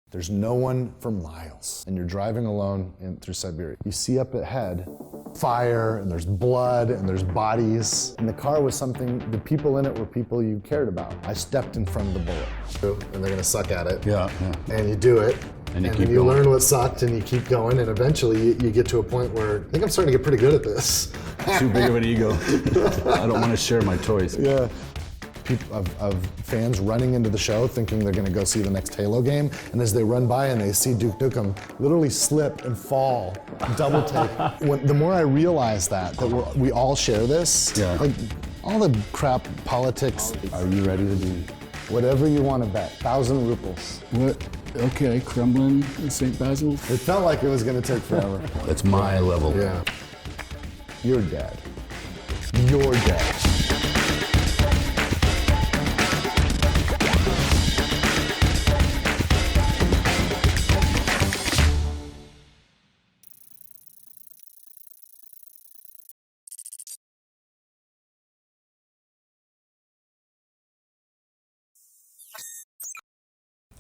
There's no one for miles, and you're driving alone through Siberia. You see up ahead fire, and there's blood, and there's bodies. And the car was something, the people in it were people you cared about. I stepped in front of the bullet. And they're gonna suck at it. Yeah. And you do it. And then you learn what sucked, and you keep going, and eventually you get to a point where I think I'm starting to get pretty good at this. Too big of an ego. I don't want to share my toys. Yeah. Of fans running into the show thinking they're gonna go see the next Halo game, and as they run by and they see Duke Nukem literally slip and fall, double take. The more I realize that we all share this, like all the crap politics. Are you ready to do whatever you want to bet? 1,000 rubles. What? Okay, Kremlin, St. Basil's. It felt like it was gonna take forever. That's my level. Yeah. You're dead. You're dead.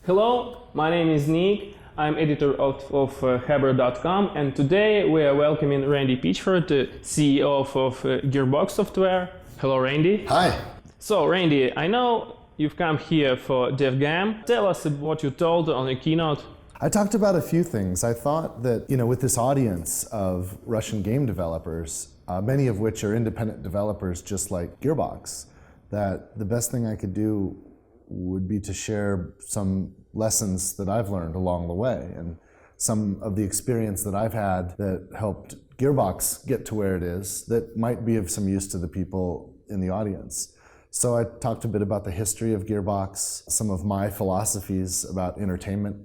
Hello, my name is Nick. I'm editor of Habr.com, and today we are welcoming Randy Pitchford, the CEO of Gearbox Software. Hello, Randy. Hi. So, Randy, I know you've come here for DevGam. Tell us what you told on the keynote. I talked about a few things. I thought that, with this audience of Russian game developers, many of which are independent developers just like Gearbox, that the best thing I could do would be to share some lessons that I've learned along the way and some of the experience that I've had that helped Gearbox get to where it is that might be of some use to the people in the audience. So I talked a bit about the history of Gearbox, some of my philosophies about entertainment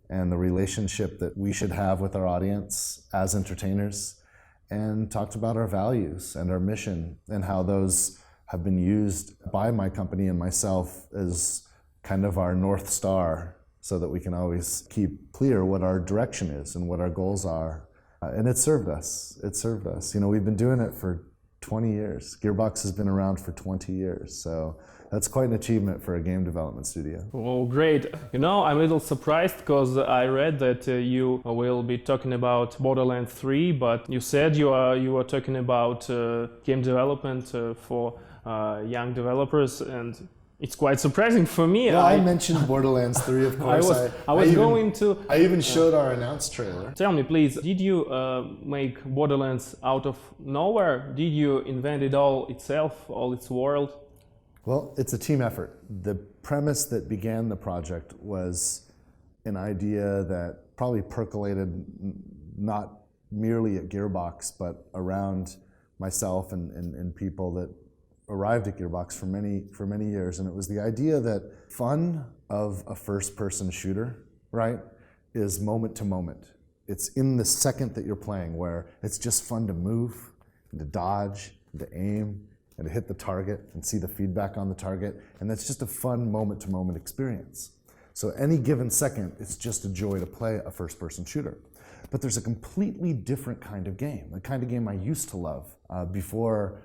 and the relationship that we should have with our audience as entertainers, and talked about our values and our mission and how those have been used by my company and myself as kind of our North Star so that we can always keep clear what our direction is and what our goals are. And it served us. It served us. We've been doing it for 20 years. Gearbox has been around for 20 years. So that's quite an achievement for a game development studio. Oh, great. I'm a little surprised because I read that you will be talking about Borderlands 3, but you said you were talking about game development for young developers, and it's quite surprising for me. Yeah, I mentioned Borderlands 3, of course. I even showed our announced trailer. Tell me, please, did you make Borderlands out of nowhere? Did you invent it all itself, all its world? Well, it's a team effort. The premise that began the project was an idea that probably percolated not merely at Gearbox, but around myself and people that arrived at Gearbox for many years, and it was the idea that fun of a first-person shooter, right, is moment to moment. It's in the second that you're playing where it's just fun to move, and to dodge, and to aim, and to hit the target and see the feedback on the target, and that's just a fun moment-to-moment experience. So any given second, it's just a joy to play a first-person shooter. But there's a completely different kind of game, the kind of game I used to love before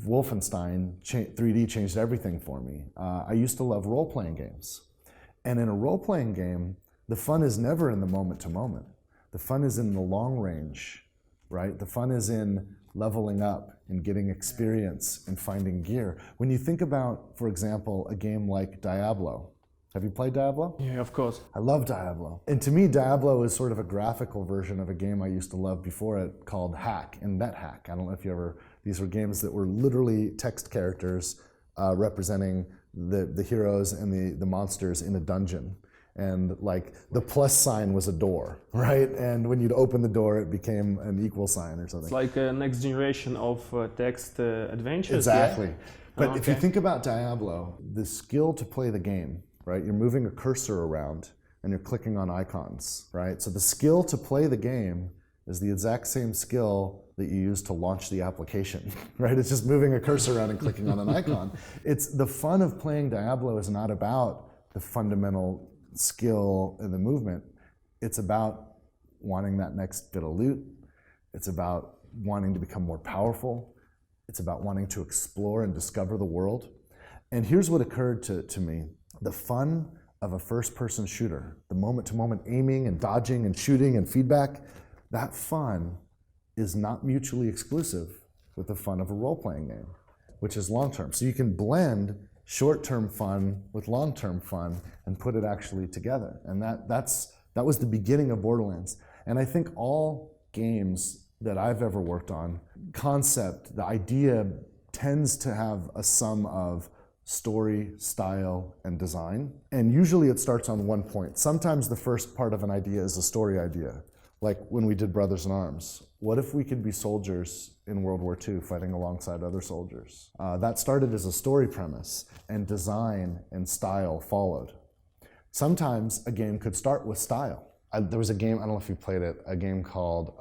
Wolfenstein 3D changed everything for me. I used to love role-playing games. And in a role-playing game, the fun is never in the moment-to-moment. The fun is in the long range, right? The fun is in leveling up and getting experience and finding gear. When you think about, for example, a game like Diablo. Have you played Diablo? Yeah, of course. I love Diablo. And to me, Diablo is sort of a graphical version of a game I used to love before it called Hack and NetHack. I don't know if you ever, these were games that were literally text characters representing the heroes and the monsters in a dungeon. And like the plus sign was a door, right? And when you'd open the door, it became an equal sign or something. It's like a next generation of text adventures. Exactly. Yeah? But if you think about Diablo, the skill to play the game, right? You're moving a cursor around and you're clicking on icons, right? So the skill to play the game is the exact same skill that you use to launch the application, right? It's just moving a cursor around and clicking on an icon. It's the fun of playing Diablo is not about the fundamental skill in the movement. It's about wanting that next bit of loot. It's about wanting to become more powerful. It's about wanting to explore and discover the world. And here's what occurred to me. The fun of a first-person shooter, the moment-to-moment aiming and dodging and shooting and feedback, that fun is not mutually exclusive with the fun of a role-playing game, which is long-term. So you can blend short-term fun with long-term fun and put it actually together. And that was the beginning of Borderlands. And I think all games that I've ever worked on, concept, the idea tends to have a sum of story, style, and design. And usually it starts on one point. Sometimes the first part of an idea is a story idea. Like when we did Brothers in Arms. What if we could be soldiers in World War II fighting alongside other soldiers? That started as a story premise, and design and style followed. Sometimes a game could start with style. There was a game, I don't know if you played it, a game called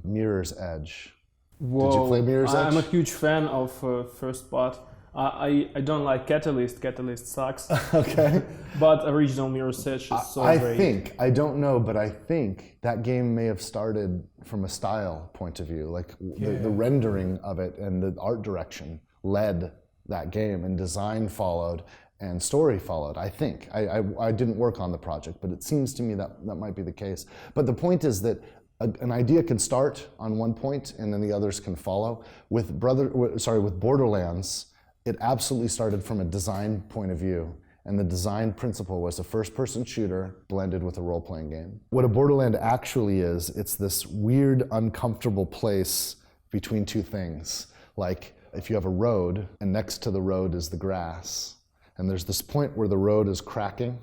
Mirror's Edge. Whoa. Did you play Mirror's Edge? I'm a huge fan of first part. I don't like Catalyst sucks. Okay. But original Mirror's Edge is so great. I don't know, but I think that game may have started from a style point of view. Like the rendering of it and the art direction led that game, and design followed, and story followed, I think. I didn't work on the project, but it seems to me that might be the case. But the point is that an idea can start on one point and then the others can follow. With Borderlands, it absolutely started from a design point of view, and the design principle was a first-person shooter blended with a role-playing game. What a Borderland actually is, it's this weird, uncomfortable place between two things. Like if you have a road, and next to the road is the grass, and there's this point where the road is cracking,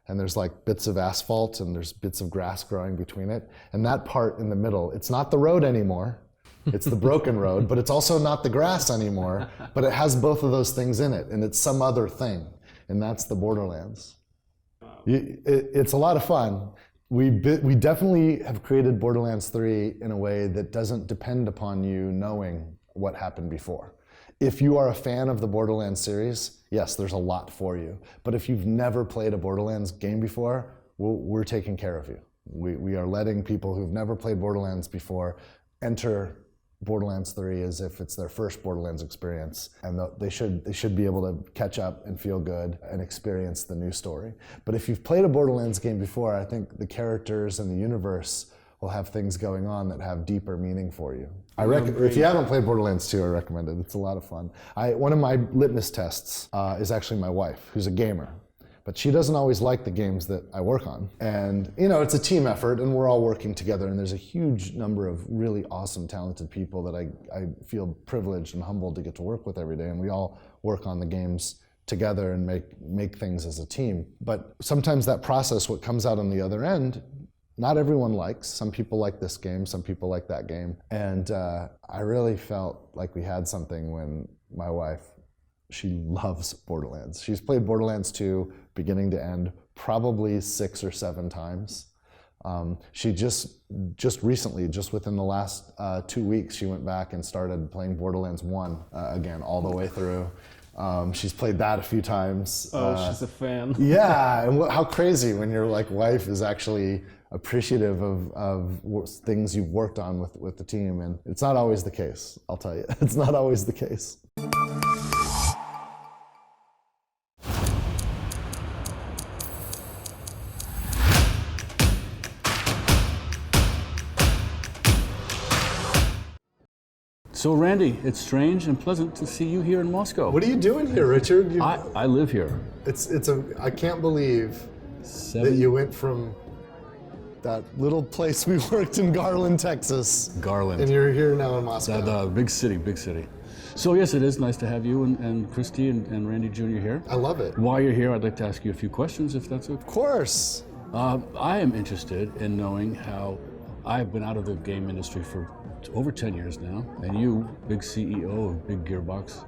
and there's like bits of asphalt, and there's bits of grass growing between it, and that part in the middle, it's not the road anymore. It's the broken road, but it's also not the grass anymore, but it has both of those things in it, and it's some other thing, and that's the Borderlands. It's a lot of fun. We definitely have created Borderlands 3 in a way that doesn't depend upon you knowing what happened before. If you are a fan of the Borderlands series, yes, there's a lot for you. But if you've never played a Borderlands game before, we're taking care of you. We are letting people who've never played Borderlands before enter Borderlands 3 as if it's their first Borderlands experience, and they should be able to catch up and feel good and experience the new story. But if you've played a Borderlands game before, I think the characters and the universe will have things going on that have deeper meaning for you. If you haven't played Borderlands 2, I recommend it. It's a lot of fun. One of my litmus tests is actually my wife, who's a gamer. But she doesn't always like the games that I work on. And it's a team effort, and we're all working together, and there's a huge number of really awesome, talented people that I feel privileged and humbled to get to work with every day, and we all work on the games together and make things as a team. But sometimes that process, what comes out on the other end, not everyone likes. Some people like this game, some people like that game. And I really felt like we had something when my wife, she loves Borderlands. She's played Borderlands 2 beginning to end probably 6 or 7 times. She just recently, just within the last 2 weeks, she went back and started playing Borderlands 1 again, all the way through. She's played that a few times. She's a fan. Yeah, and how crazy when your wife is actually appreciative of things you've worked on with the team, and it's not always the case, I'll tell you. It's not always the case. So Randy, it's strange and pleasant to see you here in Moscow. What are you doing here, Richard? I live here. I can't believe that you went from that little place we worked in Garland, Texas. Garland. And you're here now in Moscow. Big city. So yes, it is nice to have you and Christy and Randy Jr. here. I love it. While you're here, I'd like to ask you a few questions, if that's okay. Of course. I am interested in knowing how I've been out of the game industry for over 10 years now, and you, big CEO of big Gearbox,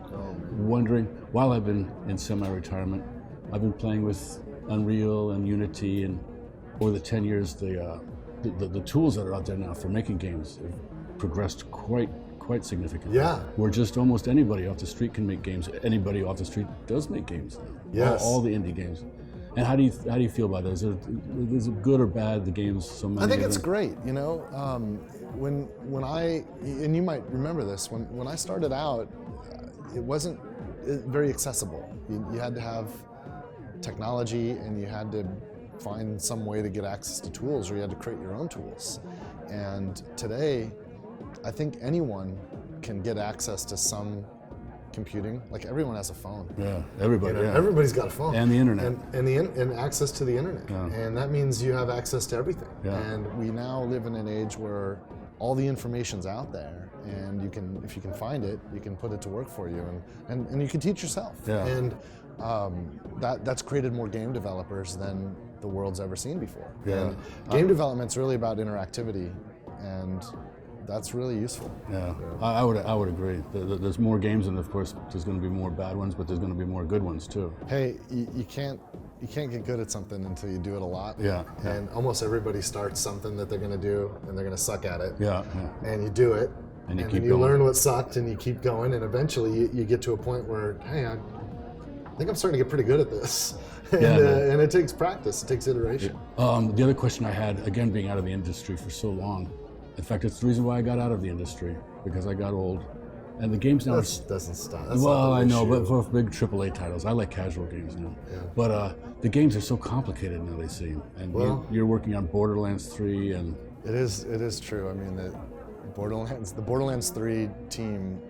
wondering, while I've been in semi-retirement, I've been playing with Unreal and Unity, and over the 10 years, the tools that are out there now for making games have progressed quite significantly. Yeah. Where just almost anybody off the street can make games. Anybody off the street does make games. Yes. All the indie games. And how do you feel about that? Is it good or bad, the games, so many? I think it's great, when I, and you might remember this, when I started out, it wasn't very accessible. You had to have technology, and you had to find some way to get access to tools, or you had to create your own tools. And today, I think anyone can get access to some computing. Like, everyone has a phone. Yeah, everybody. You know, yeah. everybody's got a phone. And the internet. And access to the internet. Yeah. And that means you have access to everything. Yeah. And we now live in an age where all the information's out there, and you can, if you can find it, you can put it to work for you, and you can teach yourself. Yeah. And that's created more game developers than the world's ever seen before. Yeah. And game development's really about interactivity, and that's really useful. Yeah, I would agree. There's more games, and of course, there's going to be more bad ones, but there's going to be more good ones too. Hey, you can't get good at something until you do it a lot. Yeah. And almost everybody starts something that they're going to do, and they're going to suck at it. Yeah. And you do it, And you then keep you going. learn what sucked, and you keep going, and eventually you get to a point where, hey, I think I'm starting to get pretty good at this. And it takes practice, it takes iteration. The other question I had, again, being out of the industry for so long, in fact, it's the reason why I got out of the industry, because I got old. And the games now That doesn't stop. That's well, not the I know, issue. but for big AAA titles, I like casual games now. Yeah. But the games are so complicated now, they seem. And Well- you're working on Borderlands 3, and It is true. I mean, the Borderlands 3 team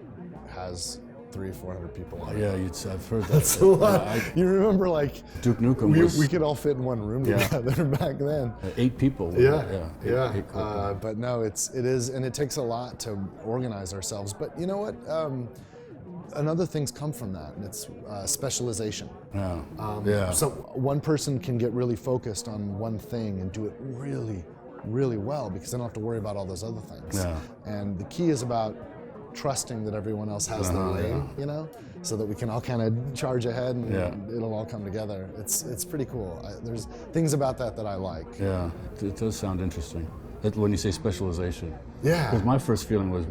has 300-400 people on it. yeah, I've heard that. That's a lot. You remember, like, Duke Nukem was we could all fit in one room Yeah. together back then. 8 people. Yeah. Eight people. But no, it is, and it takes a lot to organize ourselves. But you know what? Another things come from that, and it's specialization. Yeah. So one person can get really focused on one thing and do it really, really well, because they don't have to worry about all those other things. Yeah. And the key is about trusting that everyone else has their lane, you know, so that we can all kind of charge ahead, and it'll all come together. It's pretty cool. There's things about that I like. Yeah, it does sound interesting. When you say specialization. Yeah. Because my first feeling was,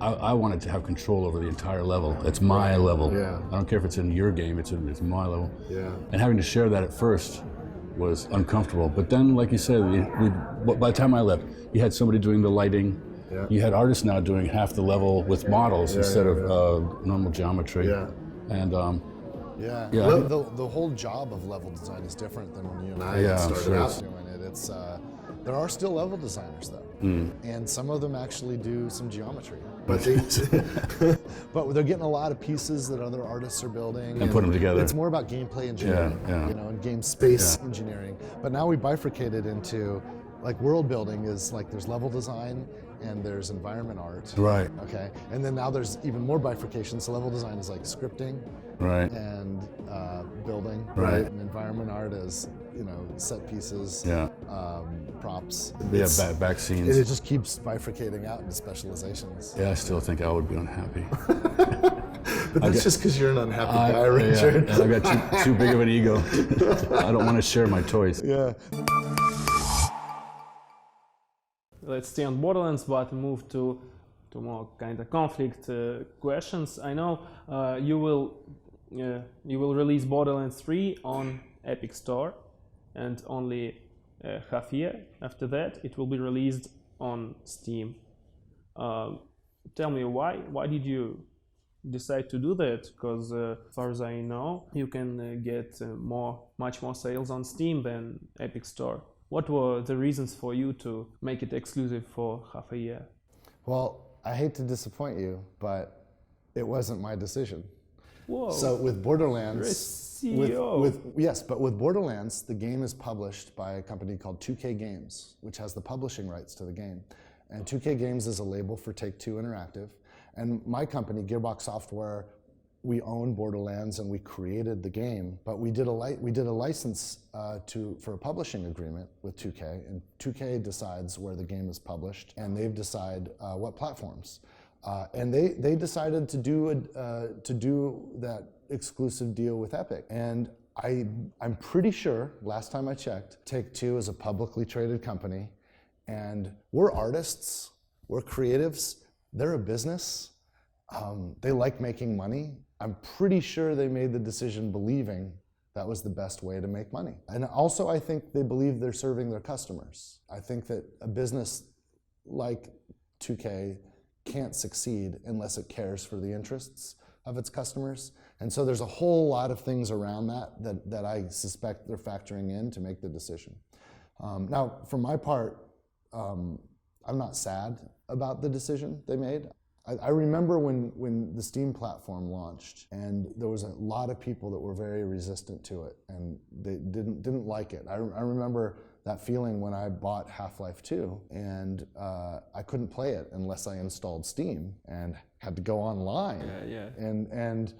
I wanted to have control over the entire level. It's my level. Yeah. I don't care if it's in your game, it's my level. Yeah. And having to share that at first was uncomfortable. But then, like you said, by the time I left, you had somebody doing the lighting. Yeah. You had artists now doing half the level with models instead of normal geometry. Yeah. And Yeah. Yeah. The whole job of level design is different than when you and I Yeah, started sure. out doing it. It's there are still level designers though, and some of them actually do some geometry. But but they're getting a lot of pieces that other artists are building And put them together. It's more about gameplay engineering, Yeah. you know, and game space engineering. But now we bifurcated into, like, world building is like there's level design and there's environment art. Right. Okay. And then now there's even more bifurcation. So level design is like scripting. Right. And building, Right. And environment art is, you know, set pieces, Yeah. props. Yeah, It's- back scenes. And it just keeps bifurcating out into specializations. Yeah, I still think I would be unhappy. But that's just because you're an unhappy guy, Yeah, Richard. and I've got too big of an ego. I don't want to share my toys. Yeah. Let's stay on Borderlands, but move to more kind of conflict questions. I know you will release Borderlands 3 on Epic Store, and only half year after that it will be released on Steam. Tell me why did you decide to do that? Because as far as I know, you can get much more sales on Steam than Epic Store. What were the reasons for you to make it exclusive for half a year? Well, I hate to disappoint you, but it wasn't my decision. Whoa. So with Borderlands, You're a CEO. Yes, but with Borderlands, the game is published by a company called 2K Games, which has the publishing rights to the game. And 2K Games is a label for Take-Two Interactive. And my company, Gearbox Software, we own Borderlands and we created the game, but we did a license for a publishing agreement with 2K, and 2K decides where the game is published, and they've decided what platforms. And they decided to do that exclusive deal with Epic. And I'm pretty sure, last time I checked, Take-Two is a publicly traded company, and we're artists, we're creatives, they're a business. They like making money. I'm pretty sure they made the decision believing that was the best way to make money. And also, I think they believe they're serving their customers. I think that a business like 2K can't succeed unless it cares for the interests of its customers. And so there's a whole lot of things around that I suspect they're factoring in to make the decision. Now, for my part, I'm not sad about the decision they made. I remember when the Steam platform launched, and there was a lot of people that were very resistant to it, and they didn't like it. I remember that feeling when I bought Half-Life 2, and I couldn't play it unless I installed Steam and had to go online. And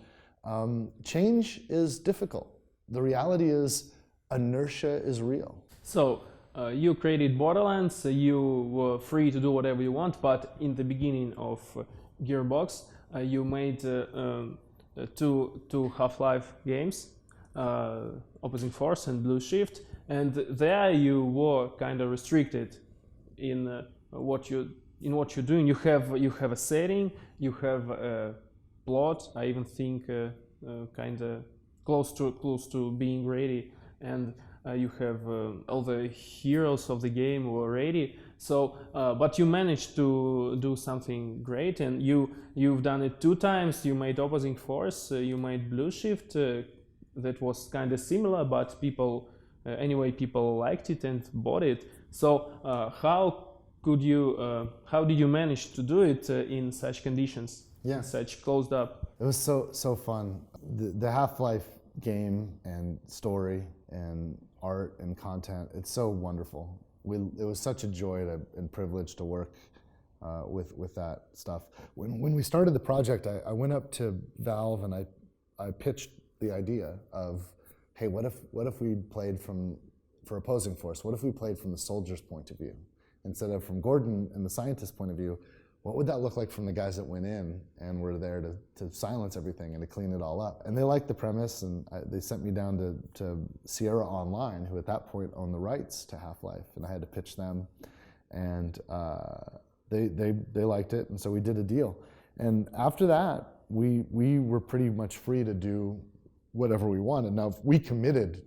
change is difficult. The reality is inertia is real. So you created Borderlands, you were free to do whatever you want, but in the beginning of Gearbox, you made two Half-Life games, Opposing Force and Blue Shift, and there you were kind of restricted in what you're doing. You have a setting, you have a plot. I even think kind of close to being ready, and you have all the heroes of the game were ready. So, but you managed to do something great, and you've done it 2 times. You made Opposing Force, you made Blue Shift. That was kind of similar, but people liked it and bought it. So, how did you manage to do it in such conditions? Yeah, such closed up. It was so fun. The Half-Life game and story and art and content, it's so wonderful. It was such a joy and privilege to work with that stuff. When we started the project, I went up to Valve and I pitched the idea of, hey, what if we played for Opposing Force, what if we played from the soldier's point of view? Instead of from Gordon and the scientist's point of view, what would that look like from the guys that went in and were there to silence everything and to clean it all up? And they liked the premise, and they sent me down to Sierra Online, who at that point owned the rights to Half-Life, and I had to pitch them, and they liked it, and so we did a deal. And after that, we were pretty much free to do whatever we wanted. Now, we committed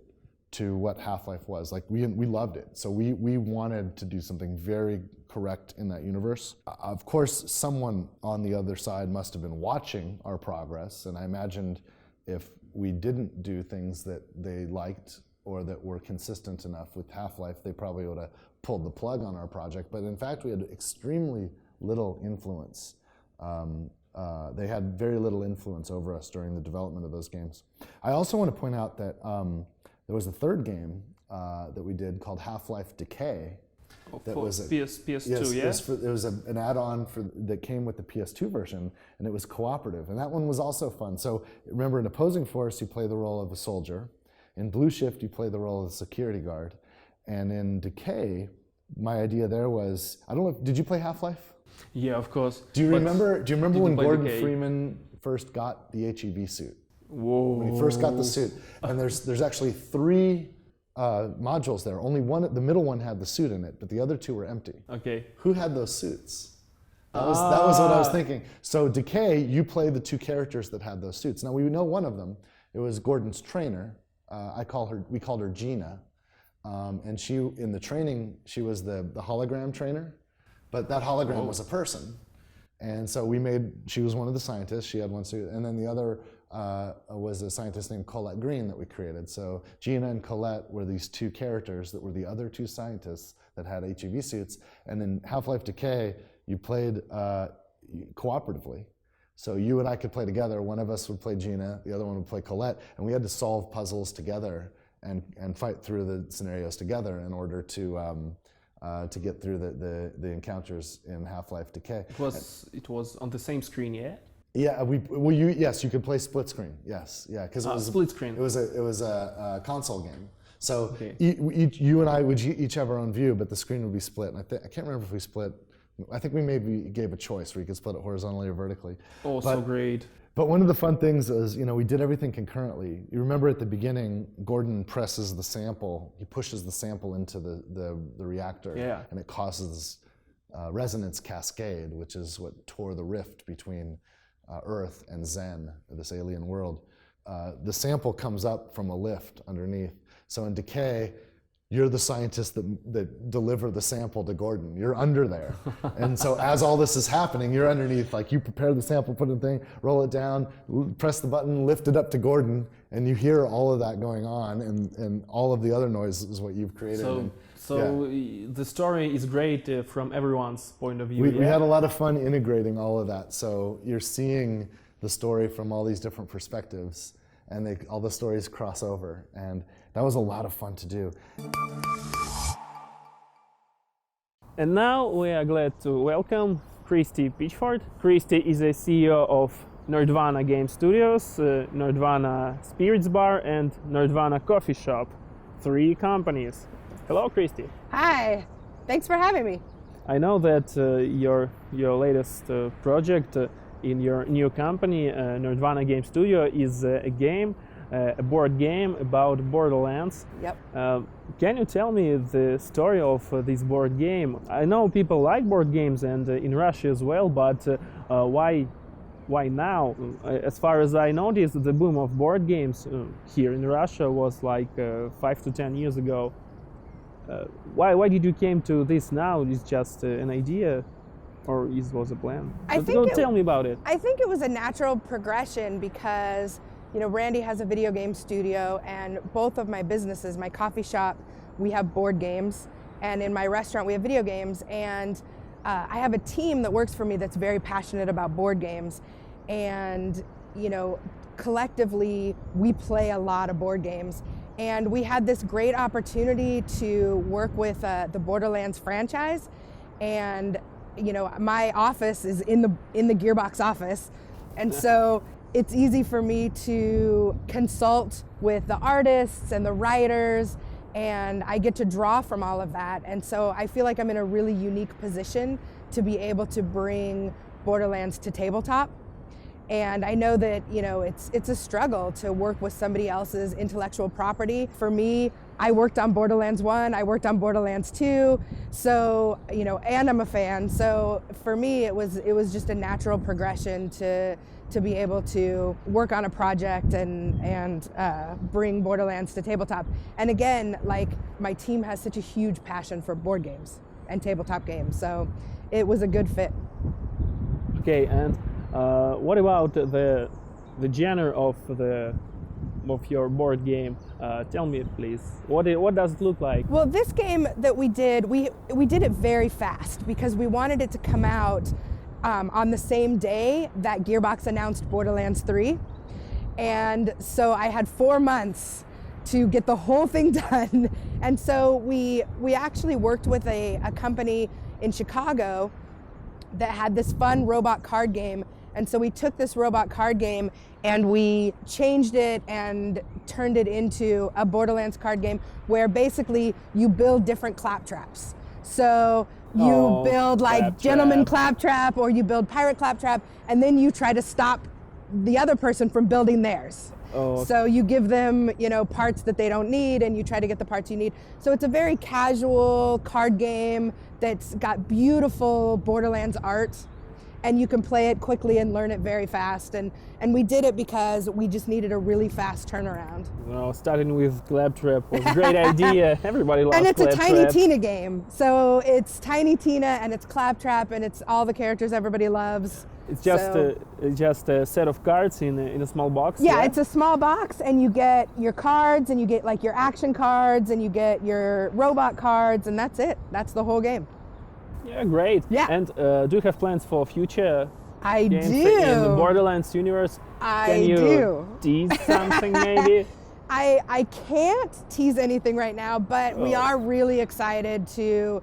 to what Half-Life was. Like, we loved it, so we wanted to do something very correct in that universe. Of course, someone on the other side must have been watching our progress, and I imagined if we didn't do things that they liked or that were consistent enough with Half-Life, they probably would have pulled the plug on our project. But in fact, we had extremely little influence. They had very little influence over us during the development of those games. I also want to point out that there was a third game that we did called Half-Life Decay. That was PS2, yes, it was an add-on that came with the PS2 version, and it was cooperative, and that one was also fun. So remember, in Opposing Force, you play the role of a soldier. In Blue Shift, you play the role of a security guard. And in Decay, my idea there was, I don't know, did you play Half-Life? Yeah, of course. Do you remember when Gordon Decay? Freeman first got the HEV suit? Whoa. When he first got the suit. And there's actually 3 modules there. Only one, the middle one had the suit in it, but the other 2 were empty. Okay. Who had those suits? That was what I was thinking. So Decay, you play the 2 characters that had those suits. Now we know one of them. It was Gordon's trainer. We called her Gina. And she, in the training, she was the hologram trainer, but that hologram was a person. And so she was one of the scientists, she had one suit, and then the other was a scientist named Colette Green that we created. So Gina and Colette were these 2 characters that were the other 2 scientists that had HEV suits. And in Half-Life Decay, you played cooperatively. So you and I could play together. One of us would play Gina, the other one would play Colette, and we had to solve puzzles together and fight through the scenarios together in order to get through the encounters in Half-Life Decay. It was on the same screen, yeah? Yeah, yes, you could play split screen. Yes, yeah, because it was split screen. It was a console game. So you and I would each have our own view, but the screen would be split. And I can't remember if we split. I think we maybe gave a choice where you could split it horizontally or vertically. Oh, so great. But one of the fun things is, we did everything concurrently. You remember at the beginning, Gordon presses the sample, he pushes the sample into the reactor, and it causes resonance cascade, which is what tore the rift between Earth and Zen, this alien world. The sample comes up from a lift underneath. So in Decay, you're the scientist that deliver the sample to Gordon. You're under there. And so as all this is happening, you're underneath, like you prepare the sample, put it in the thing, roll it down, press the button, lift it up to Gordon, and you hear all of that going on, and all of the other noise is what you've created. So the story is great from everyone's point of view. We had a lot of fun integrating all of that. So you're seeing the story from all these different perspectives, and all the stories cross over. And that was a lot of fun to do. And now we are glad to welcome Christy Pitchford. Christy is a CEO of Nerdvana Game Studios, Nerdvana Spirits Bar, and Nerdvana Coffee Shop, 3 companies. Hello, Christy. Hi, thanks for having me. I know that your latest project in your new company, Nerdvana Game Studio, is a game, a board game about Borderlands. Yep. Can you tell me the story of this board game? I know people like board games, and in Russia as well, but why now? As far as I noticed, the boom of board games here in Russia was like 5 to 10 years ago. Why did you came to this now? Is just an idea, or was a plan? Tell me about it. I think it was a natural progression because, you know, Randy has a video game studio, and both of my businesses, my coffee shop, we have board games, and in my restaurant we have video games, and I have a team that works for me that's very passionate about board games, and, you know, collectively we play a lot of board games. And we had this great opportunity to work with the Borderlands franchise, and you know, my office is in the Gearbox office, and so it's easy for me to consult with the artists and the writers, and I get to draw from all of that. And so I feel like I'm in a really unique position to be able to bring Borderlands to tabletop. And I know that, you know, it's a struggle to work with somebody else's intellectual property. For me, I worked on Borderlands 1, I worked on Borderlands 2, so, you know, and I'm a fan. So for me, it was just a natural progression to be able to work on a project and bring Borderlands to tabletop. And again, like, my team has such a huge passion for board games and tabletop games, so it was a good fit. Okay, and what about the genre of your board game? Tell me, please. What does it look like? Well, this game that we did it very fast because we wanted it to come out on the same day that Gearbox announced Borderlands 3, and so I had 4 months to get the whole thing done. And so we actually worked with a company in Chicago that had this fun robot card game. And so we took this robot card game and we changed it and turned it into a Borderlands card game where basically you build different claptraps. So you build like Gentleman Claptrap, or you build Pirate Claptrap, and then you try to stop the other person from building theirs. So you give them, you know, parts that they don't need, and you try to get the parts you need. So it's a very casual card game that's got beautiful Borderlands art, and you can play it quickly and learn it very fast. And we did it because we just needed a really fast turnaround. Well, starting with Claptrap was a great idea. Everybody loves Claptrap. And it's a Tiny Tina game. So it's Tiny Tina and it's Claptrap and it's all the characters everybody loves. It's just a set of cards in a small box. Yeah, it's a small box, and you get your cards, and you get like your action cards, and you get your robot cards, and that's it. That's the whole game. Yeah, great. Yeah. And do you have plans for future games do. in the Borderlands universe? Can you tease something maybe? I can't tease anything right now, but we are really excited to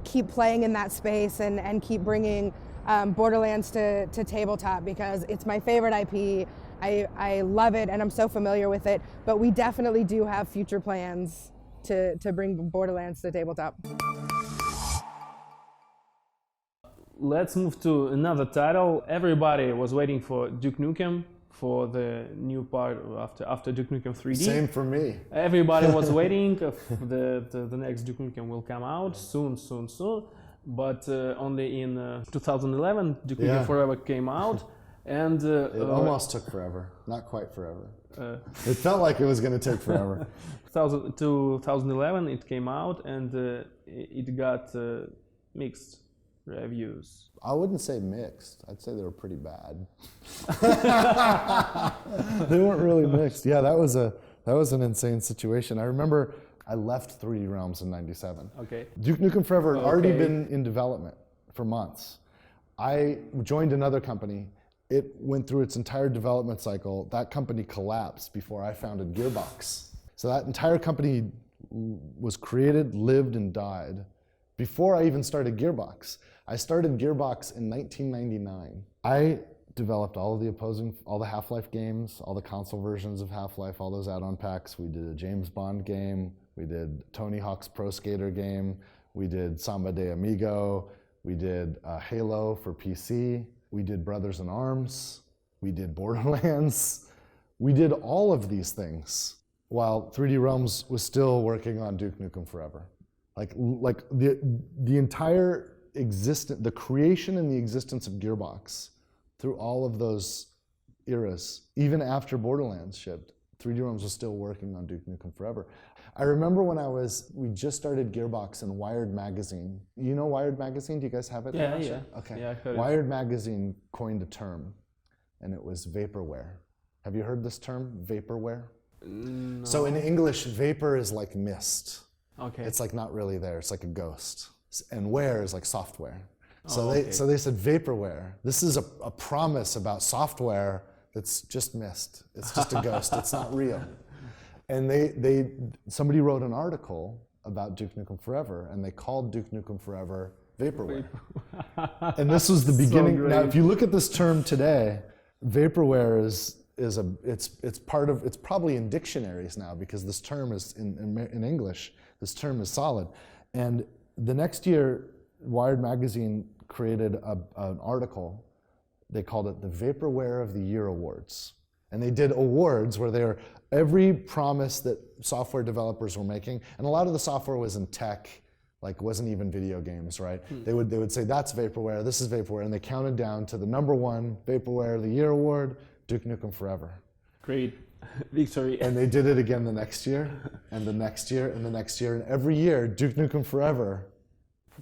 keep playing in that space and keep bringing Borderlands to tabletop, because it's my favorite IP. I love it and I'm so familiar with it, but we definitely do have future plans to bring Borderlands to tabletop. Let's move to another title. Everybody was waiting for Duke Nukem, for the new part after Duke Nukem 3D. Same for me. Everybody was waiting. The next Duke Nukem will come out soon. But only in 2011 Duke Nukem Forever came out. And It almost took forever. Not quite forever. It felt like it was going to take forever. 2011 it came out, and it got mixed reviews. I wouldn't say mixed. I'd say they were pretty bad. They weren't really mixed. Yeah, that was an insane situation. I remember I left 3D Realms in '97. Okay. Duke Nukem Forever had already Okay. been in development for months. I joined another company. It went through its entire development cycle. That company collapsed before I founded Gearbox. So that entire company was created, lived, and died before I even started Gearbox. I started Gearbox in 1999. I developed all the Half-Life games, all the console versions of Half-Life, all those add-on packs. We did a James Bond game. We did Tony Hawk's Pro Skater game. We did Samba de Amigo. We did Halo for PC. We did Brothers in Arms. We did Borderlands. We did all of these things while 3D Realms was still working on Duke Nukem Forever. Like the entire the creation and the existence of Gearbox through all of those eras, even after Borderlands shipped, 3D Realms was still working on Duke Nukem Forever. I remember when we just started Gearbox in Wired Magazine. You know Wired Magazine? Do you guys have it? Yeah, yeah. Okay. Yeah, I heard Wired Magazine coined a term, and it was vaporware. Have you heard this term, vaporware? No. So in English, vapor is like mist. Okay. It's like not really there. It's like a ghost. And ware is like software. So Oh, okay. they said vaporware. This is a promise about software that's just mist. It's just a ghost. It's not real. And somebody wrote an article about Duke Nukem Forever, and they called Duke Nukem Forever vaporware. And this was the beginning. great. Now, if you look at this term today, vaporware it's probably in dictionaries now, because this term is in English. This term is solid. And the next year, Wired Magazine created an article. They called it the Vaporware of the Year Awards. And they did awards where every promise that software developers were making, and a lot of the software was in tech, like wasn't even video games, right? They would say, that's vaporware, this is vaporware, and they counted down to the #1 Vaporware of the Year Award, Duke Nukem Forever. Great victory. And they did it again the next year, and the next year, and the next year, and every year, Duke Nukem Forever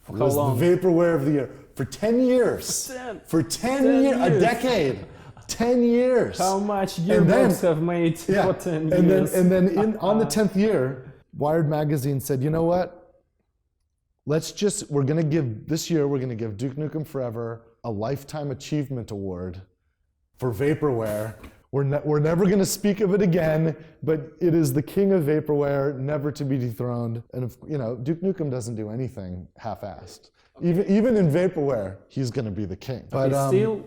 was long? the Vaporware of the Year. For 10 years. For 10 years, a decade. 10 years. How much And Gearbox then- have made Yeah, for 10 and years? then on the 10th year, Wired Magazine said, you know what? This year we're gonna give Duke Nukem Forever a Lifetime Achievement Award for Vaporware. We're never gonna speak of it again, but it is the king of Vaporware, never to be dethroned. And Duke Nukem doesn't do anything half-assed. Even in Vaporware, he's gonna be the king. But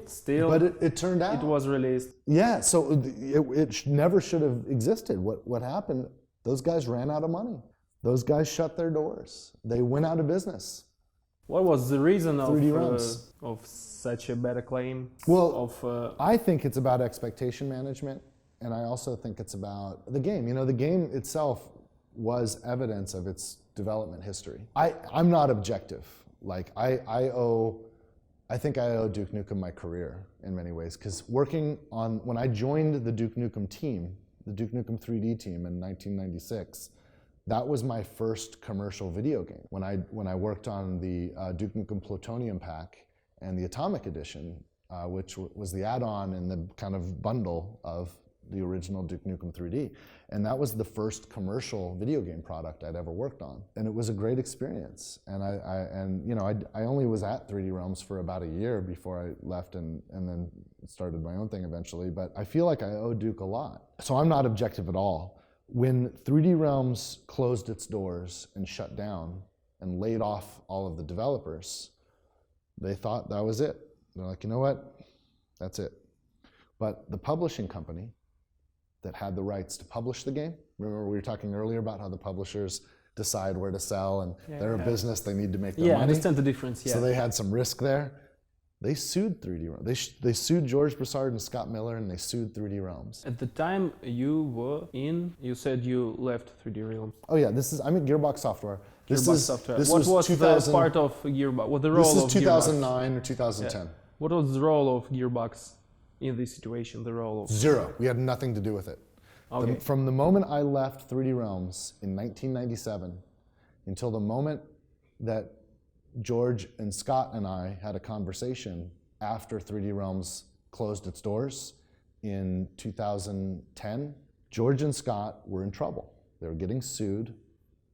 still, but it turned out it was released. yeah, so it never should have existed. What happened, those guys ran out of money. Those guys shut their doors. They went out of business. What was the reason 3D Realms. of such a bad acclaim? Well, I think it's about expectation management, and I also think it's about the game. The game itself was evidence of its development history. I'm not objective. Like I think I owe Duke Nukem my career in many ways, because when I joined the Duke Nukem team, the Duke Nukem 3D team in 1996, that was my first commercial video game. When I worked on the Duke Nukem Plutonium pack and the Atomic Edition, which was the add-on in the kind of bundle of the original Duke Nukem 3D. And that was the first commercial video game product I'd ever worked on. And it was a great experience. And I only was at 3D Realms for about a year before I left and then started my own thing eventually. But I feel like I owe Duke a lot. So I'm not objective at all. When 3D Realms closed its doors and shut down and laid off all of the developers, they thought that was it. They're like, you know what? That's it. But the publishing company that had the rights to publish the game, remember we were talking earlier about how the publishers decide where to sell, and they're a business, they need to make their money. I understand the difference, So they had some risk there. They sued 3D Realms. They sued George Broussard and Scott Miller, and they sued 3D Realms. At the time you said you left 3D Realms. Oh yeah, I'm at Gearbox Software. Gearbox Software. This What was was 2000, the part of Gearbox? What the role This of is Gearbox? 2009 or 2010. What was the role of Gearbox? in this situation, the role of... Zero. We had nothing to do with it. Okay. From the moment I left 3D Realms in 1997 until the moment that George and Scott and I had a conversation after 3D Realms closed its doors in 2010, George and Scott were in trouble. They were getting sued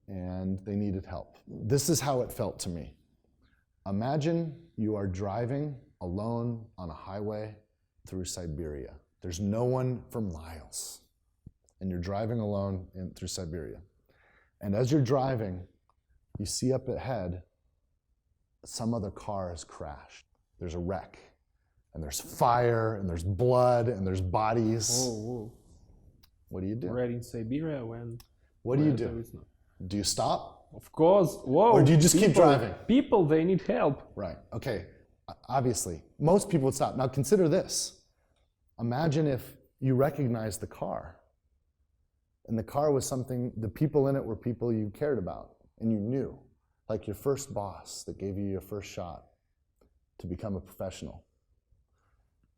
and they needed help. This is how it felt to me. Imagine you are driving alone on a highway through Siberia. There's no one for miles. And you're driving alone through Siberia. And as you're driving, you see up ahead, some other car has crashed. There's a wreck. And there's fire, and there's blood, and there's bodies. Whoa. What do you do? Right in Siberia when... What do you there do? is no... Do you stop? Of course. Whoa. Or do you just keep driving? People, they need help. Right, okay. Obviously, most people would stop. Now consider this. Imagine if you recognized the car. And the car was something, the people in it were people you cared about and you knew. Like your first boss that gave you your first shot to become a professional.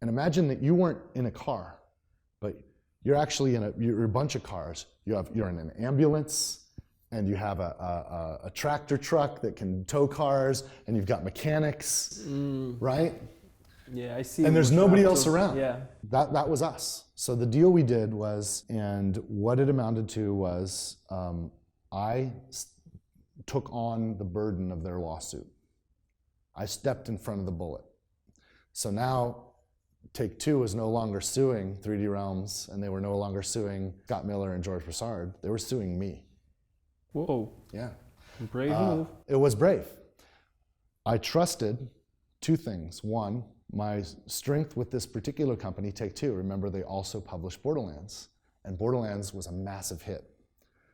And imagine that you weren't in a car, but you're actually you're a bunch of cars. You're in an ambulance, and you have a tractor truck that can tow cars, and you've got mechanics, right? Yeah, I see. And there's nobody else around. Yeah. That was us. So the deal we did was, and what it amounted to was, I took on the burden of their lawsuit. I stepped in front of the bullet. So now Take-Two is no longer suing 3D Realms, and they were no longer suing Scott Miller and George Broussard. They were suing me. Whoa. Yeah. Brave move. It was brave. I trusted two things. One, my strength with this particular company, Take-Two. Remember, they also published Borderlands, and Borderlands was a massive hit.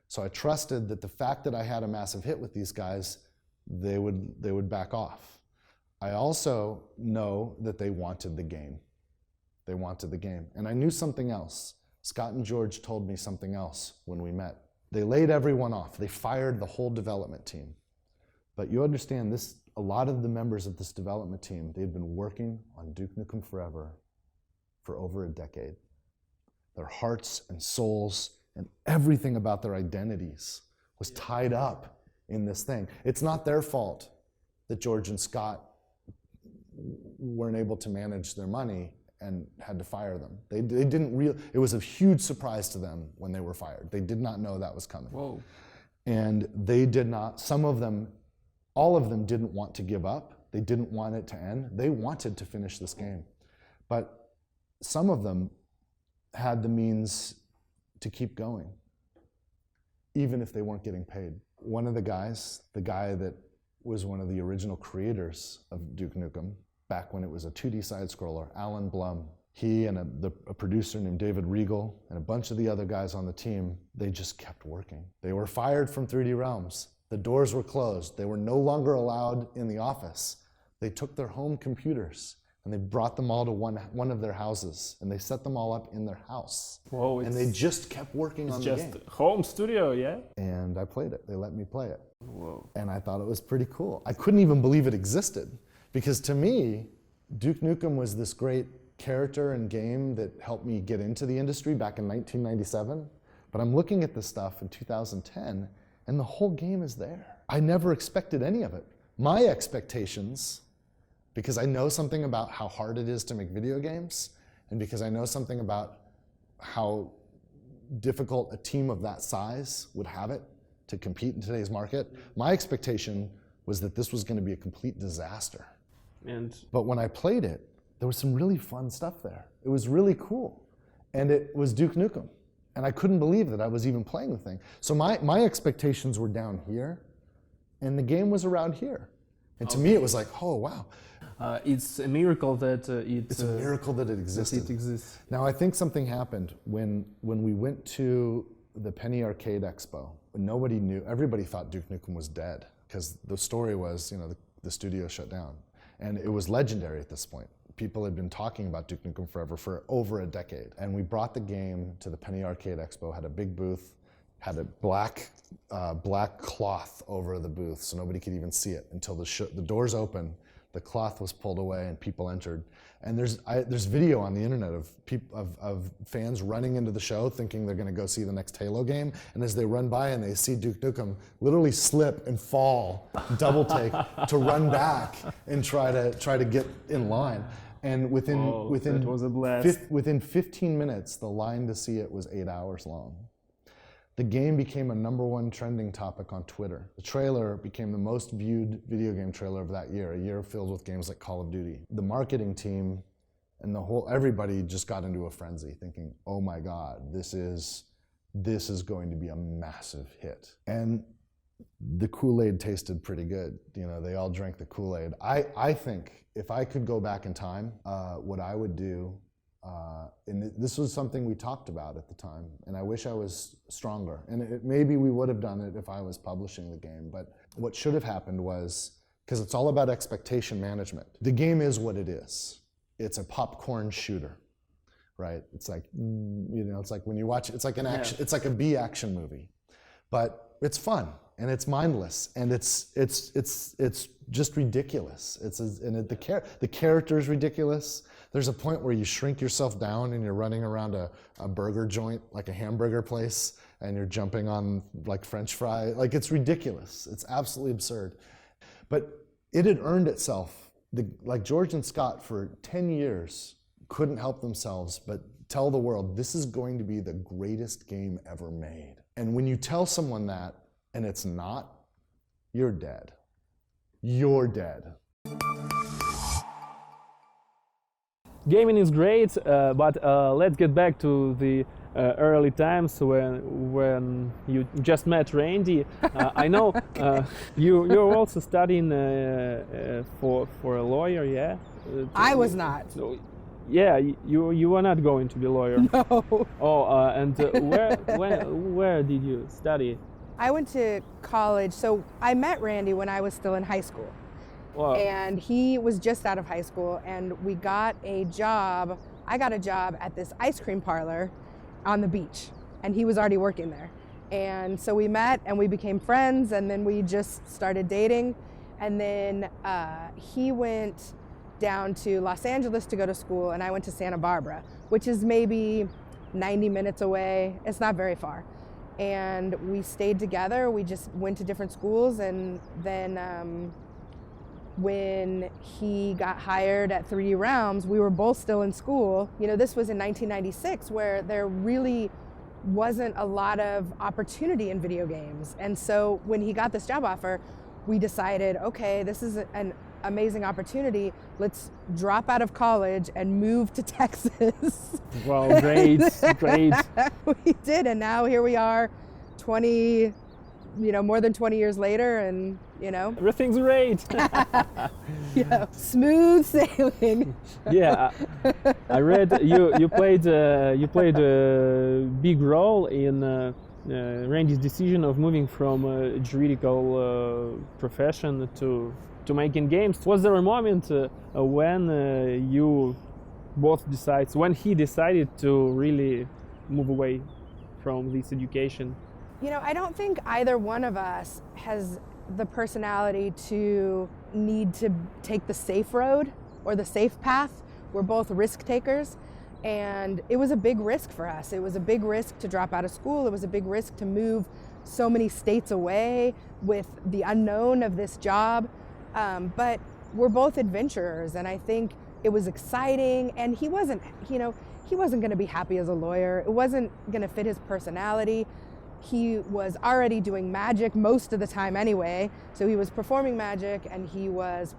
So I trusted that the fact that I had a massive hit with these guys, they would back off. I also know that they wanted the game. They wanted the game. And I knew something else. Scott and George told me something else when we met. They laid everyone off. They fired the whole development team. But you understand this, a lot of the members of this development team, they'd been working on Duke Nukem Forever for over a decade. Their hearts and souls and everything about their identities was tied up in this thing. It's not their fault that George and Scott weren't able to manage their money and had to fire them. They didn't it was a huge surprise to them when they were fired. They did not know that was coming. Whoa. And they did not, some of them, all of them didn't want to give up. They didn't want it to end. They wanted to finish this game. But some of them had the means to keep going, even if they weren't getting paid. One of the guys, the guy that was one of the original creators of Duke Nukem, back when it was a 2D side-scroller, Alan Blum, he and a producer named David Regal and a bunch of the other guys on the team, they just kept working. They were fired from 3D Realms. The doors were closed. They were no longer allowed in the office. They took their home computers and they brought them all to one of their houses, and they set them all up in their house. Whoa, and they just kept working on the game. It's just home studio, yeah? And I played it. They let me play it. Whoa. And I thought it was pretty cool. I couldn't even believe it existed, because to me, Duke Nukem was this great character and game that helped me get into the industry back in 1997. But I'm looking at this stuff in 2010, and the whole game is there. I never expected any of it. My expectations, because I know something about how hard it is to make video games, and because I know something about how difficult a team of that size would have it to compete in today's market, my expectation was that this was going to be a complete disaster. But when I played it, there was some really fun stuff there. It was really cool. And it was Duke Nukem. And I couldn't believe that I was even playing the thing. So my expectations were down here, and the game was around here. And to me, it was like, oh, wow. It's a miracle that it's a miracle that it existed. That it exists. Now, I think something happened when we went to the Penny Arcade Expo. Nobody knew, everybody thought Duke Nukem was dead, because the story was, the studio shut down. And it was legendary at this point. People had been talking about Duke Nukem Forever for over a decade. And we brought the game to the Penny Arcade Expo, had a big booth, had a black cloth over the booth so nobody could even see it until the doors opened. the cloth was pulled away and people entered. And there's video on the internet of fans running into the show thinking they're going to go see the next Halo game, and as they run by and they see Duke Nukem literally slip and fall, double take to run back and try to get in line. And that was a blast. within 15 minutes, the line to see it was 8 hours long. The game became a #1 trending topic on Twitter. The trailer became the most viewed video game trailer of that year, a year filled with games like Call of Duty. The marketing team and everybody just got into a frenzy thinking, oh my God, this is going to be a massive hit. And the Kool-Aid tasted pretty good. You know, they all drank the Kool-Aid. I think if I could go back in time, what I would do, and this was something we talked about at the time, and I wish I was stronger. And maybe we would have done it if I was publishing the game, but what should have happened was, because it's all about expectation management. The game is what it is. It's a popcorn shooter, right? It's like, it's like when you watch, it's like an action, it's like a B action movie, but it's fun and it's mindless and it's just ridiculous. The character is ridiculous. There's a point where you shrink yourself down and you're running around a burger joint, like a hamburger place, and you're jumping on like French fry. Like, it's ridiculous. It's absolutely absurd. But it had earned itself. Like George and Scott for 10 years couldn't help themselves but tell the world, this is going to be the greatest game ever made. And when you tell someone that and it's not, you're dead. You're dead. Gaming is great, but let's get back to the early times when you just met Randy. I know you're also studying for a lawyer, yeah? I was not. So, yeah, you were not going to be a lawyer. No. Oh, and where did you study? I went to college, so I met Randy when I was still in high school. Wow. And he was just out of high school, and we got a job. I got a job at this ice cream parlor on the beach, and he was already working there. And so we met and we became friends, and then we just started dating. And then he went down to Los Angeles to go to school, and I went to Santa Barbara, which is maybe 90 minutes away. It's not very far. And we stayed together. We just went to different schools, and then when he got hired at 3D Realms, we were both still in school. You know, this was in 1996, where there really wasn't a lot of opportunity in video games. And so when he got this job offer, we decided, okay, this is an amazing opportunity. Let's drop out of college and move to Texas. Wow, great, great. We did, and now here we are, more than 20 years later, and everything's great. Yeah, smooth sailing. Yeah, I read you played a big role in Randy's decision of moving from a juridical profession to making games. Was there a moment when you both when he decided to really move away from this education? I don't think either one of us has the personality to need to take the safe road or the safe path. We're both risk takers, and it was a big risk for us. It was a big risk to drop out of school. It was a big risk to move so many states away with the unknown of this job. But we're both adventurers, and I think it was exciting, and he wasn't going to be happy as a lawyer. It wasn't going to fit his personality. He was already doing magic most of the time anyway, so he was performing magic, and he was,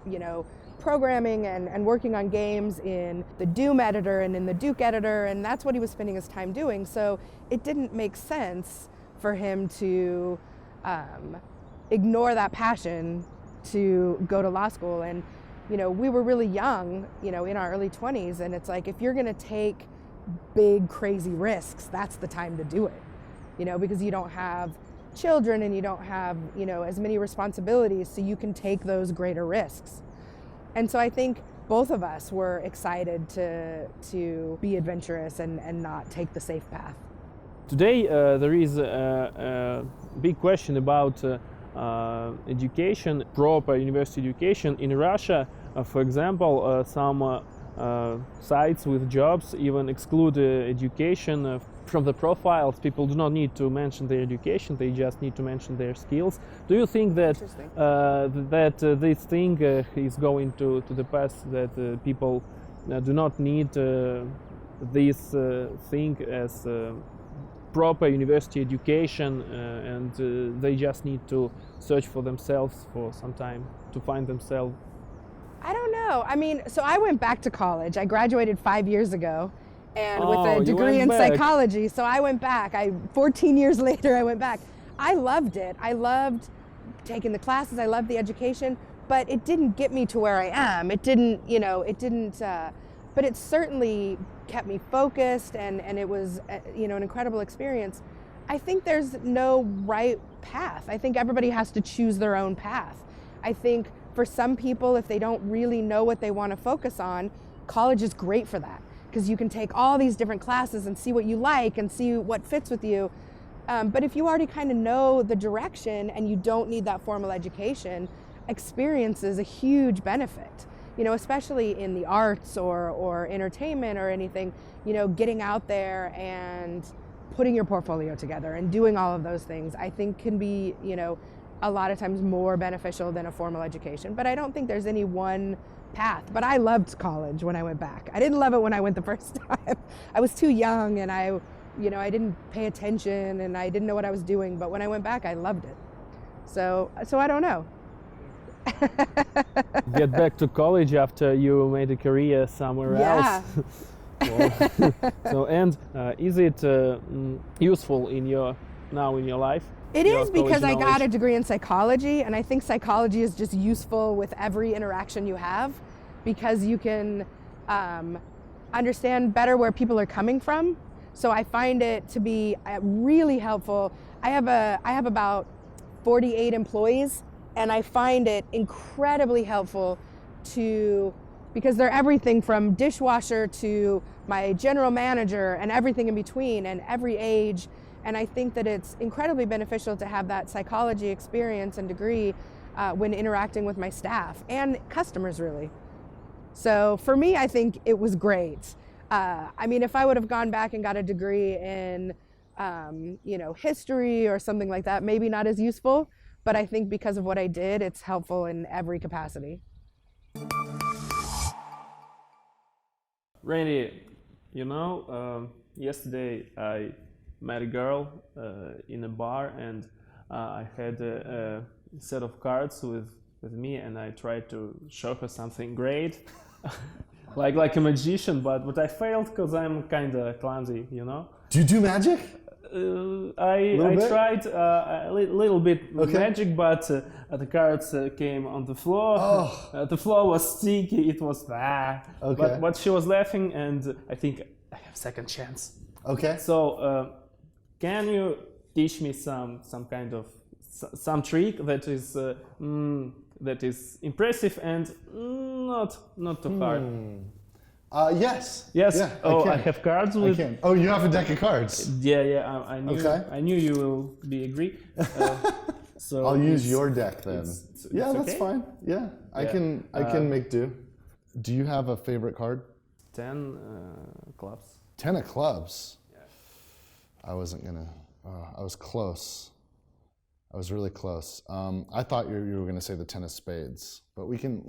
programming and working on games in the Doom editor and in the Duke editor, and that's what he was spending his time doing. So it didn't make sense for him to ignore that passion to go to law school. And we were really young, in our early 20s, and it's like, if you're going to take big crazy risks, that's the time to do it. Because you don't have children and you don't have, as many responsibilities, so you can take those greater risks. And so I think both of us were excited to be adventurous and not take the safe path. Today there is a big question about education, proper university education in Russia. For example, some sites with jobs even exclude education from the profiles. People do not need to mention their education; they just need to mention their skills. Do you think that this thing is going to the past? That people do not need this thing as proper university education, and they just need to search for themselves for some time to find themselves? I don't know. I mean, so I went back to college. I graduated 5 years ago, and with a degree in psychology. So I went back. 14 years later, I went back. I loved it. I loved taking the classes. I loved the education, but it didn't get me to where I am. It didn't, but it certainly kept me focused, and it was, an incredible experience. I think there's no right path. I think everybody has to choose their own path. I think for some people, if they don't really know what they want to focus on, college is great for that, because you can take all these different classes and see what you like and see what fits with you. But if you already kind of know the direction and you don't need that formal education, experience is a huge benefit. Especially in the arts or entertainment or anything, getting out there and putting your portfolio together and doing all of those things, I think can be, a lot of times more beneficial than a formal education. But I don't think there's any one path. But I loved college when I went back. I didn't love it when I went the first time. I was too young, and I didn't pay attention, and I didn't know what I was doing. But when I went back, I loved it. So I don't know. Get back to college after you made a career somewhere else. Is it useful in your life? It is, because I got a degree in psychology, and I think psychology is just useful with every interaction you have, because you can understand better where people are coming from. So I find it to be really helpful. I have about 48 employees, and I find it incredibly helpful because they're everything from dishwasher to my general manager and everything in between, and every age. And I think that it's incredibly beneficial to have that psychology experience and degree when interacting with my staff and customers, really. So for me, I think it was great. If I would have gone back and got a degree in history or something like that, maybe not as useful. But I think because of what I did, it's helpful in every capacity. Randy, yesterday I met a girl in a bar, and I had a set of cards with me, and I tried to show her something great, like a magician, but I failed because I'm kind of clumsy, Do you do magic? I tried a little bit magic, but the cards came on the floor. The floor was sticky. It was but she was laughing, and I think I have second chance. Okay. So can you teach me some kind of some trick that is impressive and not too hard? Yes. Yes. Yeah, I have cards with. I can. Oh, you have a deck of cards. Yeah. I knew you will be agree. So I'll use your deck then. That's fine. Yeah, I can make do. Do you have a favorite card? 10 clubs. 10 of clubs. Yeah. I wasn't gonna. I was close. I was really close. I thought you were gonna say the 10 of spades, but we can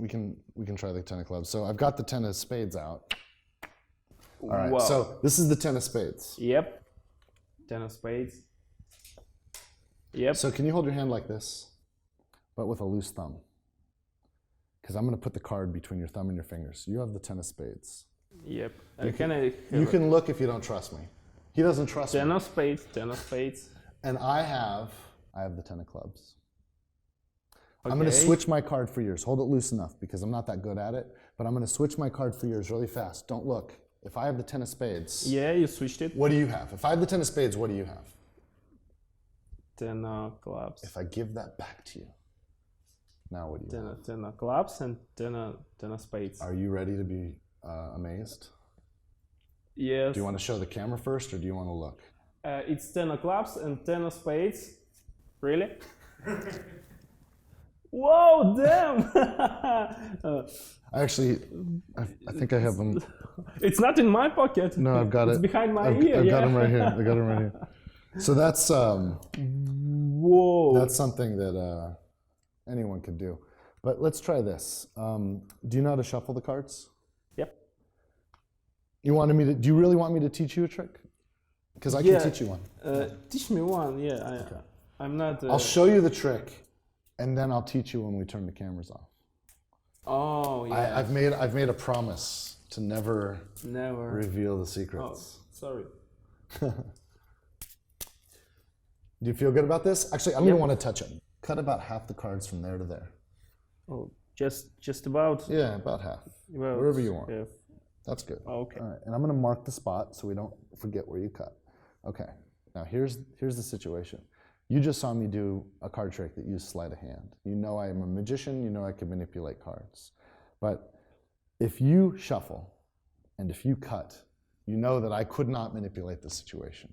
try the 10 of clubs. So I've got the 10 of spades out. All right. Whoa. So this is the 10 of spades. Yep. 10 of spades. Yep. So can you hold your hand like this, but with a loose thumb? Because I'm gonna put the card between your thumb and your fingers. You have the 10 of spades. Yep. You can look if you don't trust me. He doesn't trust me. 10 of spades. 10 of spades. And I have the 10 of clubs. Okay. I'm going to switch my card for yours. Hold it loose enough because I'm not that good at it. But I'm going to switch my card for yours really fast. Don't look. If I have the 10 of spades. Yeah, you switched it. What do you have? If I have the 10 of spades, what do you have? 10 of clubs. If I give that back to you, now what do you have? 10 of clubs and 10 of spades. Are you ready to be amazed? Yes. Do you want to show the camera first or do you want to look? It's 10 of clubs and 10 of spades. Really? Whoa, damn! I think I have them. It's not in my pocket. No, I've got it's it. behind my I've ear. got them right here. I got them right here. So that's Whoa. that's something that anyone could do. But let's try this. Do you know how to shuffle the cards? Yep. Do you really want me to teach you a trick? Because I can teach you one. Teach me one. Yeah. I'm not. I'll show you the trick, and then I'll teach you when we turn the cameras off. Oh yeah. I've made a promise to never reveal the secrets. Oh, sorry. Do you feel good about this? Actually, I'm going to want to touch it. Cut about half the cards from there to there. Oh, just about. Yeah, about half. Wherever you want. Yeah. That's good. Okay. All right, and I'm going to mark the spot so we don't forget where you cut. Okay. Now here's the situation. You just saw me do a card trick that used sleight of hand. You know I am a magician. You know I can manipulate cards. But if you shuffle and if you cut, you know that I could not manipulate the situation.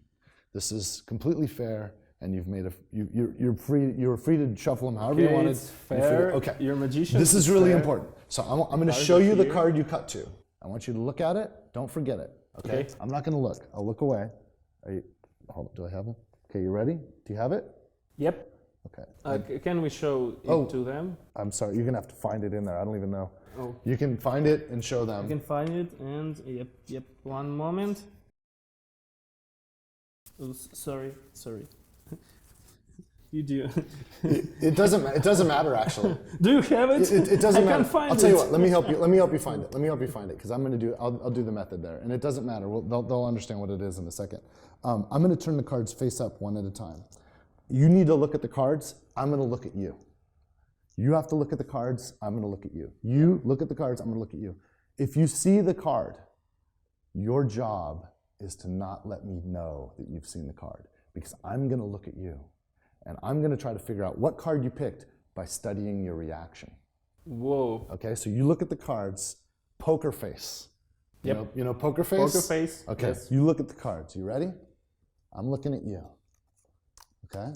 This is completely fair, and you've made you're free to shuffle them however you wanted. It's fair. Okay. You're a magician. This is really fair. important. So I'm going to show you the card you cut to. I want you to look at it. Don't forget it. Okay. I'm not going to look. I'll look away. Hold on. Do I have them? Okay. You ready? Do you have it? Yep. Okay. Can we show it to them? I'm sorry. You're going to have to find it in there. I don't even know. Oh. You can find it and show them. You can find it, and yep. One moment. Oh, sorry. You do. It doesn't matter actually. Do you have it? It doesn't matter. I can't find I'll tell you what. Let me help you find it. Because I'm going to do. I'll do the method there, and it doesn't matter. They'll understand what it is in a second. I'm going to turn the cards face up one at a time. You need to look at the cards. I'm going to look at you. You have to look at the cards. I'm going to look at you. You look at the cards. I'm going to look at you. If you see the card, your job is to not let me know that you've seen the card, because I'm going to look at you. And I'm going to try to figure out what card you picked by studying your reaction. Whoa. Okay, so you look at the cards, poker face. Yep. You know poker face? Poker face. Okay, Yes. You look at the cards. You ready? I'm looking at you. Okay?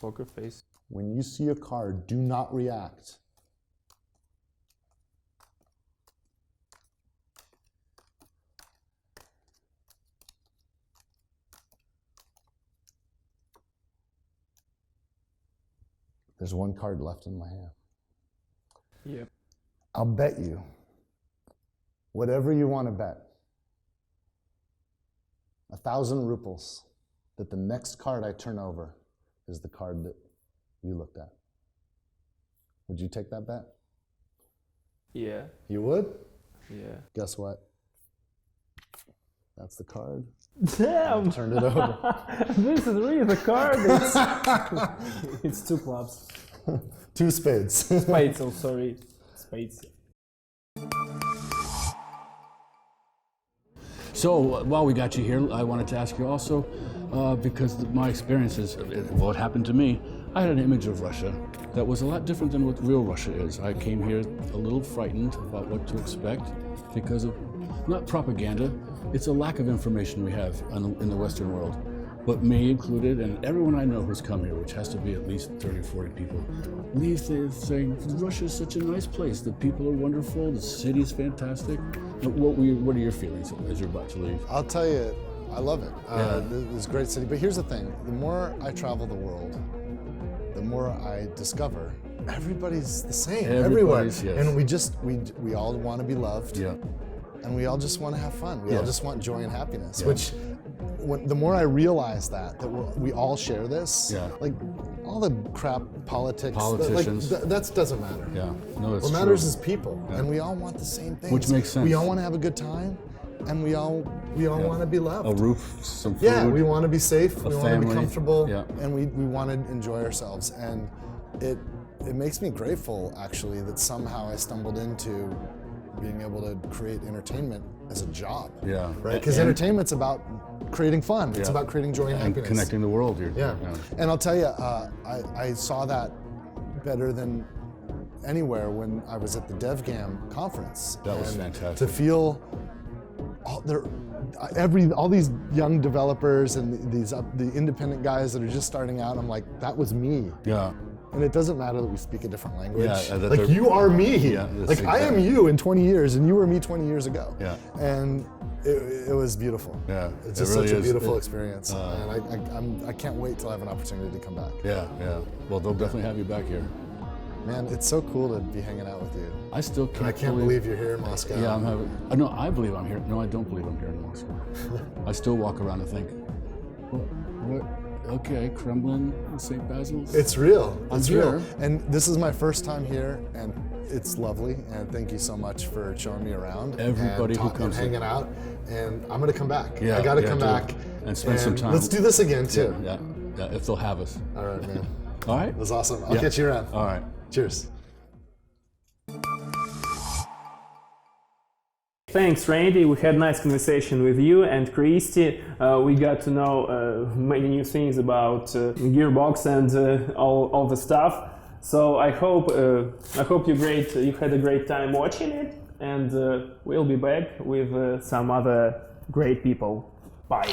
Poker face. When you see a card, do not react. There's one card left in my hand. Yep. I'll bet you whatever you want to bet, 1,000 rubles, that the next card I turn over is the card that you looked at. Would you take that bet? Yeah. You would? Yeah. Guess what? That's the card. Damn. Turn it over. This is really the card. It's 2 clubs. 2 spades. Spades. Oh, sorry. Spades. So while we got you here, I wanted to ask you also, because my experiences, what happened to me, I had an image of Russia that was a lot different than what real Russia is. I came here a little frightened about what to expect because of, not propaganda, it's a lack of information we have in the Western world. But me included, and everyone I know who's come here, which has to be at least 30 or 40 people, leaves saying, Russia is such a nice place, the people are wonderful, the city's fantastic. What are your feelings as you're about to leave? I'll tell you, I love it. It's a great city. But here's the thing, the more I travel the world, the more I discover everybody's the same everywhere. Yes. And we all want to be loved. Yeah. And we all just want to have fun. We all just want joy and happiness, Yeah. which the more I realize that we all share this, Yeah. like all the crap politics, Politicians. that doesn't matter. Yeah, no, it's What matters true. is people, and we all want the same things. Which makes sense. We all want to have a good time, and we all want to be loved. A roof, some food. Yeah, we want to be safe, we want to be family. comfortable, Yeah. and we want to enjoy ourselves. And it makes me grateful, actually, that somehow I stumbled into being able to create entertainment as a job. Yeah. Right? Because entertainment's about creating fun. It's Yeah. about creating joy and happiness. Connecting the world here. Yeah. And I'll tell you, I saw that better than anywhere when I was at the DevGam conference. That was And fantastic. to feel all these young developers and the independent guys that are just starting out, I'm like, that was me. Yeah. And it doesn't matter that we speak a different language. Yeah, that like they're- you are me. Yeah, that's like I am exactly- you in 20 years, and you were me 20 years ago. Yeah. And it was beautiful. Yeah, It's it just really such a is. beautiful It- experience, and I can't wait till I have an opportunity to come back. Yeah, yeah. Well, they'll definitely have you back here. Man, it's so cool to be hanging out with you. I still can't. And I can't believe you're here in Moscow. Yeah, I'm having. No, I believe I'm here. No, I don't believe I'm here in Moscow. I still walk around and think, what? Okay, Kremlin, St. Basil's. It's real. I'm It's real. here. And this is my first time here, and it's lovely. And thank you so much for showing me around. Everybody and who and comes in. hanging out. And I'm gonna come back. Yeah, I gotta yeah, come do back it. And spend some time. Let's do this again too. Yeah, if they'll have us. All right, man. All right. It was awesome. I'll Yeah. catch you around. All right. Cheers. Thanks, Randy. We had a nice conversation with you and Christy. We got to know many new things about Gearbox and all the stuff. So I hope you had a great time watching it, and we'll be back with some other great people. Bye.